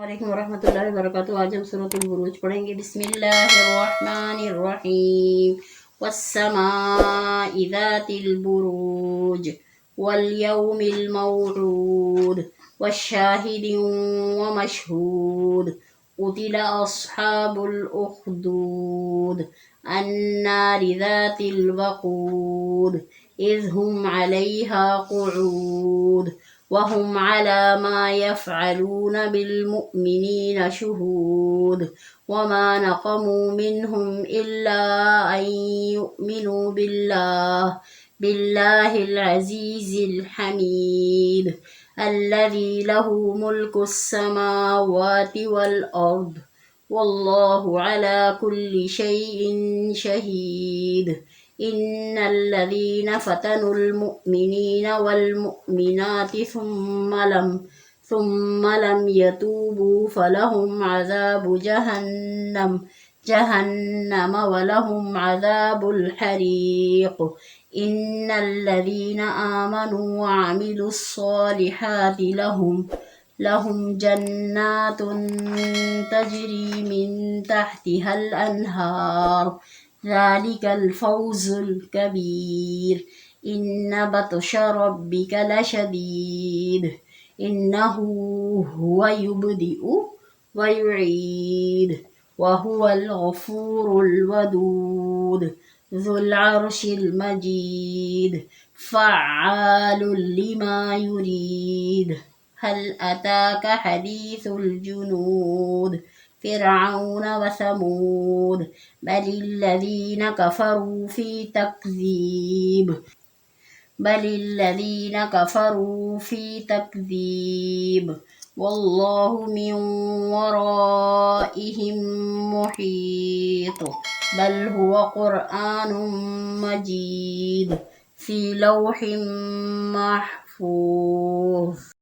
वालेकुम रहमतुल्लाहि व बरकातुहू। आज हम सूरतुल बुरूज पढ़ेंगे। बिस्मिल्लाहिर्रहमानिर्रहीम। वस्समाइ ज़ातिल बुरूज वल यौमिल मौऊद वश्शाहिदिन व मशहूद क़ुतिल अस्हाबुल उख़्दूद अन्नारि ज़ातिल वक़ूद इज़ हुम अलैहा क़ुऊद वहुम अला मा यफ़अलून बिल्मुअ्मिनीन शुहूद वमा नक़मू मिन्हुम इल्ला अन युअ्मिनू बिल्लाहिल अज़ीज़िल हमीद अल्लज़ी लहू मुल्कुस समावाति वल अर्द वल्लाहु अला कुल्लि शैइन शहीद। इन्नल्लज़ीन फ़तनुल मुअ्मिनीन वल मुअ्मिनाति ثم لم يتوبوا فلهم عذاب جهنم ولهم عذاب الحريق. إن الذين آمنوا وعملوا الصالحات لهم جنات تجري من تحتها الأنهار ذلك الفوز الكبير. إن بطش ربك لشديد إنه هو يبدئ ويعيد وهو الغفور الودود ذو العرش المجيد فعال لما يريد. هل أتاك حديث الجنود فرعون وثمود بل الذين كفروا في تكذيب والله من ورائهم محيط. بل هو قرآن مجيد في لوح محفوظ.